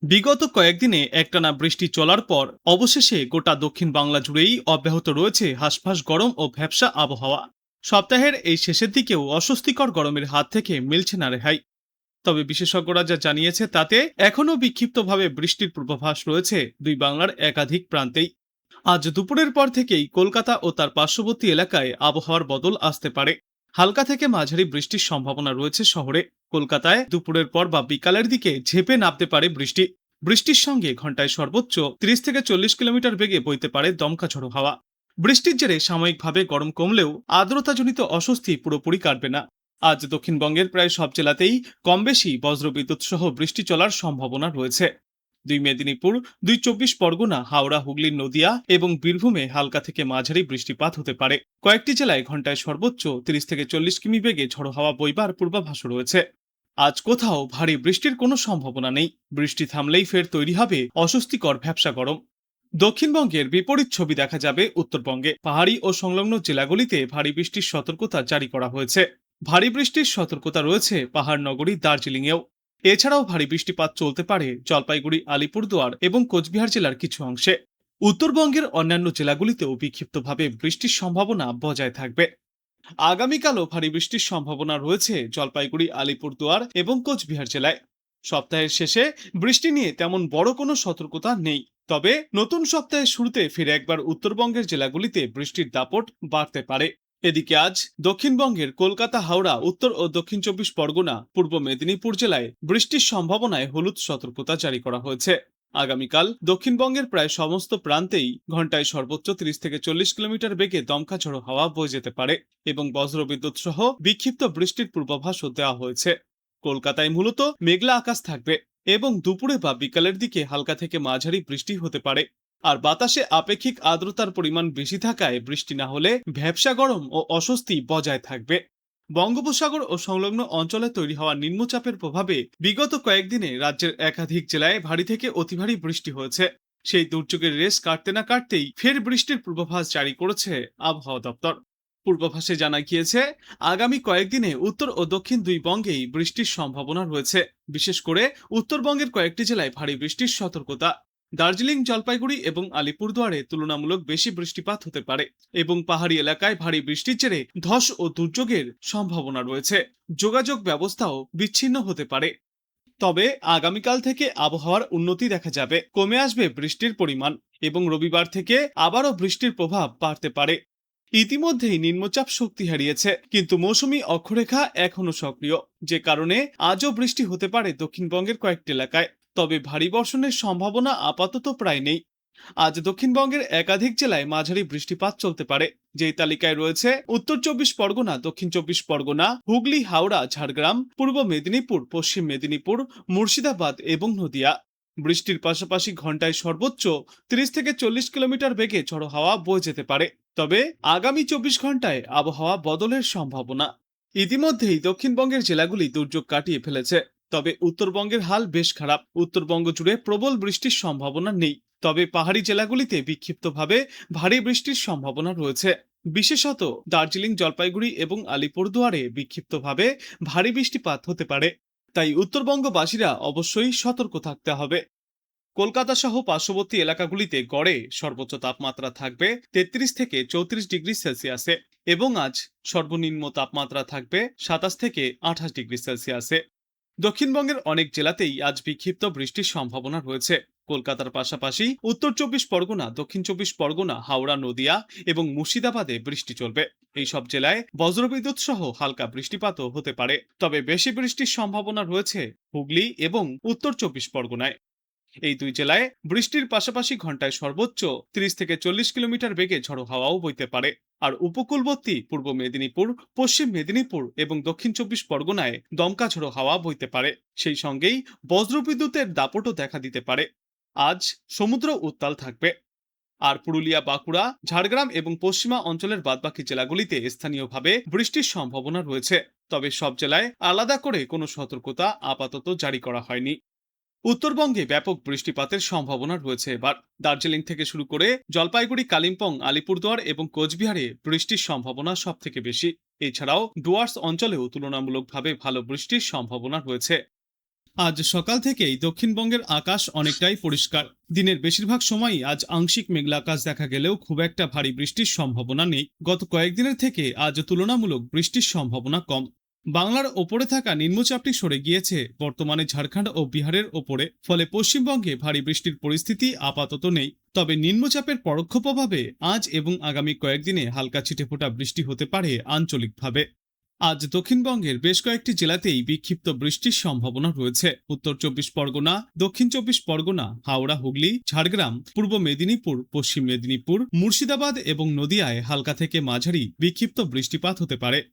বিগত কয়েকদিনে একটানা বৃষ্টি চলার পর অবশেষে গোটা দক্ষিণ বাংলা জুড়েই অব্যাহত রয়েছে হাসফাস গরম ও ভ্যাপসা আবহাওয়া। সপ্তাহের এই শেষের দিকেও অস্বস্তিকর গরমের হাত থেকে মিলছে না রেহাই। তবে বিশেষজ্ঞরা যা জানিয়েছে তাতে এখনও বিক্ষিপ্তভাবে বৃষ্টির পূর্বাভাস রয়েছে দুই বাংলার একাধিক প্রান্তেই। আজ দুপুরের পর থেকেই কলকাতা ও তার পার্শ্ববর্তী এলাকায় আবহাওয়ার বদল আসতে পারে। হালকা থেকে মাঝারি বৃষ্টির সম্ভাবনা রয়েছে শহরে। কলকাতায় দুপুরের পর বা বিকালের দিকে ঝেঁপে নামতে পারে বৃষ্টি। বৃষ্টির সঙ্গে ঘন্টায় সর্বোচ্চ 30 থেকে 40 কিলোমিটার বেগে বইতে পারে দমকা ঝোড়ো হাওয়া। বৃষ্টির জেরে সাময়িকভাবে গরম কমলেও আর্দ্রতাজনিত অস্বস্তি পুরোপুরি কাটবে না। আজ দক্ষিণবঙ্গের প্রায় সব জেলাতেই কমবেশি বজ্রবিদ্যুৎ সহ বৃষ্টি চলার সম্ভাবনা রয়েছে। দুই মেদিনীপুর, দুই চব্বিশ পরগনা, হাওড়া, হুগলি, নদিয়া এবং বীরভূমে হালকা থেকে মাঝারি বৃষ্টিপাত হতে পারে। কয়েকটি জেলায় ঘন্টায় সর্বোচ্চ 30 থেকে 40 কিমি বেগে ঝড়ো হাওয়া বইবার পূর্বাভাস রয়েছে। আজ কোথাও ভারী বৃষ্টির কোনো সম্ভাবনা নেই। বৃষ্টি থামলেই ফের তৈরি হবে অস্বস্তিকর ভ্যাপসা গরম। দক্ষিণবঙ্গের বিপরীত ছবি দেখা যাবে উত্তরবঙ্গে। পাহাড়ি ও সংলগ্ন জেলাগুলিতে ভারী বৃষ্টির সতর্কতা জারি করা হয়েছে। ভারী বৃষ্টির সতর্কতা রয়েছে পাহাড় নগরী দার্জিলিংয়েও। এছাড়াও ভারী বৃষ্টিপাত চলতে পারে জলপাইগুড়ি, আলিপুরদুয়ার এবং কোচবিহার জেলার কিছু অংশে। উত্তরবঙ্গের অন্যান্য জেলাগুলিতেও বিক্ষিপ্তভাবে বৃষ্টির সম্ভাবনা বজায় থাকবে। আগামীকালও ভারী বৃষ্টির সম্ভাবনা রয়েছে জলপাইগুড়ি, আলিপুরদুয়ার এবং কোচবিহার জেলায়। সপ্তাহের শেষে বৃষ্টি নিয়ে তেমন বড় কোনো সতর্কতা নেই। তবে নতুন সপ্তাহের শুরুতে ফিরে একবার উত্তরবঙ্গের জেলাগুলিতে বৃষ্টির দাপট বাড়তে পারে। এদিকে আজ দক্ষিণবঙ্গের কলকাতা, হাওড়া, উত্তর ও দক্ষিণ চব্বিশ পরগনা, পূর্ব মেদিনীপুর জেলায় বৃষ্টির সম্ভাবনায় হলুদ সতর্কতা জারি করা হয়েছে। আগামীকাল দক্ষিণবঙ্গের প্রায় সমস্ত প্রান্তেই ঘন্টায় সর্বোচ্চ 30 থেকে 40 কিলোমিটার বেগে দমকা ঝড়ো হাওয়া বয়ে যেতে পারে এবং বজ্রবিদ্যুৎ সহ বিক্ষিপ্ত বৃষ্টির পূর্বাভাসও দেওয়া হয়েছে। কলকাতায় মূলত মেঘলা আকাশ থাকবে এবং দুপুরে বা বিকালের দিকে হালকা থেকে মাঝারি বৃষ্টি হতে পারে। আর বাতাসে আপেক্ষিক আর্দ্রতার পরিমাণ বেশি থাকায় বৃষ্টি না হলে ভ্যাপসা গরম ও অস্বস্তি বজায় থাকবে। বঙ্গোপসাগর ও সংলগ্ন অঞ্চলে তৈরি হওয়া নিম্নচাপের প্রভাবে বিগত কয়েকদিনে রাজ্যের একাধিক জেলায় ভারী থেকে অতি ভারী বৃষ্টি হয়েছে। সেই দুর্যোগের রেশ কাটতে না কাটতেই ফের বৃষ্টির পূর্বাভাস জারি করেছে আবহাওয়া দপ্তর। পূর্বাভাসে জানা গিয়েছে, আগামী কয়েকদিনে উত্তর ও দক্ষিণ দুই বঙ্গেই বৃষ্টির সম্ভাবনা রয়েছে। বিশেষ করে উত্তরবঙ্গের কয়েকটি জেলায় ভারী বৃষ্টির সতর্কতা। দার্জিলিং, জলপাইগুড়ি এবং আলিপুরদুয়ারে তুলনামূলক বেশি বৃষ্টিপাত হতে পারে এবং পাহাড়ি এলাকায় ভারী বৃষ্টির জেরে ধস ও দুর্যোগের সম্ভাবনা রয়েছে। যোগাযোগ ব্যবস্থাও বিচ্ছিন্ন হতে পারে। তবে আগামীকাল থেকে আবহাওয়ার উন্নতি দেখা যাবে, কমে আসবে বৃষ্টির পরিমাণ এবং রবিবার থেকে আবারও বৃষ্টির প্রভাব বাড়তে পারে। ইতিমধ্যেই নিম্নচাপ শক্তি হারিয়েছে, কিন্তু মৌসুমী অক্ষরেখা এখনো সক্রিয়, যে কারণে আজও বৃষ্টি হতে পারে দক্ষিণবঙ্গের কয়েকটি এলাকায়। তবে ভারী বর্ষণের সম্ভাবনা আপাতত প্রায় নেই। আজ দক্ষিণবঙ্গের একাধিক জেলায় মাঝারি বৃষ্টিপাত চলতে পারে। যেই তালিকায় রয়েছে উত্তর চব্বিশ পরগনা, দক্ষিণ চব্বিশ পরগনা, হুগলি, হাওড়া, ঝাড়গ্রাম, পূর্ব মেদিনীপুর, পশ্চিম মেদিনীপুর, মুর্শিদাবাদ এবং নদিয়া। বৃষ্টির পাশাপাশি ঘন্টায় সর্বোচ্চ 30 থেকে 40 কিলোমিটার বেগে ঝড়ো হাওয়া বয়ে যেতে পারে। তবে আগামী 24 ঘন্টায় আবহাওয়া বদলের সম্ভাবনা। ইতিমধ্যেই দক্ষিণবঙ্গের জেলাগুলি দুর্যোগ কাটিয়ে ফেলেছে। তবে উত্তরবঙ্গের হাল বেশ খারাপ। উত্তরবঙ্গ জুড়ে প্রবল বৃষ্টির সম্ভাবনা নেই। তবে পাহাড়ি জেলাগুলিতে বিক্ষিপ্তভাবে ভারী বৃষ্টির সম্ভাবনা রয়েছে। বিশেষত দার্জিলিং, জলপাইগুড়ি এবং আলিপুরদুয়ারে বিক্ষিপ্তভাবে ভারী বৃষ্টিপাত হতে পারে। তাই উত্তরবঙ্গবাসীরা অবশ্যই সতর্ক থাকতে হবে। কলকাতা সহ পার্শ্ববর্তী এলাকাগুলিতে গড়ে সর্বোচ্চ তাপমাত্রা থাকবে 33 থেকে 34 ডিগ্রি সেলসিয়াসে এবং আজ সর্বনিম্ন তাপমাত্রা থাকবে 27 থেকে 28 ডিগ্রি সেলসিয়াসে। দক্ষিণবঙ্গের অনেক জেলাতেই আজ বিক্ষিপ্ত বৃষ্টির সম্ভাবনা রয়েছে। কলকাতার পাশাপাশি উত্তর চব্বিশ পরগনা, দক্ষিণ চব্বিশ পরগনা, হাওড়া, নদিয়া এবং মুর্শিদাবাদে বৃষ্টি চলবে। এই সব জেলায় বজ্রবিদ্যুৎ সহ হালকা বৃষ্টিপাতও হতে পারে। তবে বেশি বৃষ্টির সম্ভাবনা রয়েছে হুগলি এবং উত্তর চব্বিশ পরগনায়। এই দুই জেলায় বৃষ্টির পাশাপাশি ঘন্টায় সর্বোচ্চ 30 থেকে 40 কিলোমিটার বেগে ঝড়ো হাওয়াও বইতে পারে। আর উপকূলবর্তী পূর্ব মেদিনীপুর, পশ্চিম মেদিনীপুর এবং দক্ষিণ চব্বিশ পরগনায় দমকা ঝড়ো হাওয়া বইতে পারে। সেই সঙ্গেই বজ্রবিদ্যুতের দাপটও দেখা দিতে পারে। আজ সমুদ্র উত্তাল থাকবে। আর পুরুলিয়া, বাঁকুড়া, ঝাড়গ্রাম এবং পশ্চিমা অঞ্চলের বাদবাকি জেলাগুলিতে স্থানীয়ভাবে বৃষ্টির সম্ভাবনা রয়েছে। তবে সব জেলায় আলাদা করে কোনো সতর্কতা আপাতত জারি করা হয়নি। উত্তরবঙ্গে ব্যাপক বৃষ্টিপাতের সম্ভাবনা রয়েছে এবার। দার্জিলিং থেকে শুরু করে জলপাইগুড়ি, কালিম্পং, আলিপুরদুয়ার এবং কোচবিহারে বৃষ্টির সম্ভাবনা সব থেকে বেশি। এছাড়াও ডুয়ার্স অঞ্চলেও তুলনামূলকভাবে ভালো বৃষ্টির সম্ভাবনা রয়েছে। আজ সকাল থেকেই দক্ষিণবঙ্গের আকাশ অনেকটাই পরিষ্কার। দিনের বেশিরভাগ সময়ই আজ আংশিক মেঘলা আকাশ দেখা গেলেও খুব একটা ভারী বৃষ্টির সম্ভাবনা নেই। গত কয়েকদিনের থেকে আজ তুলনামূলক বৃষ্টির সম্ভাবনা কম। বাংলার ওপরে থাকা নিম্নচাপটি সরে গিয়েছে বর্তমানে ঝাড়খণ্ড ও বিহারের ওপরে, ফলে পশ্চিমবঙ্গে ভারী বৃষ্টির পরিস্থিতি আপাতত নেই। তবে নিম্নচাপের পরোক্ষ প্রভাবে আজ এবং আগামী কয়েকদিনে হালকা ছিটেফোঁটা বৃষ্টি হতে পারে আঞ্চলিকভাবে। আজ দক্ষিণবঙ্গের বেশ কয়েকটি জেলাতেই বিক্ষিপ্ত বৃষ্টির সম্ভাবনা রয়েছে। উত্তর চব্বিশ পরগনা, দক্ষিণ চব্বিশ পরগনা, হাওড়া, হুগলি, ঝাড়গ্রাম, পূর্ব মেদিনীপুর, পশ্চিম মেদিনীপুর, মুর্শিদাবাদ এবং নদিয়ায় হালকা থেকে মাঝারি বিক্ষিপ্ত বৃষ্টিপাত হতে পারে।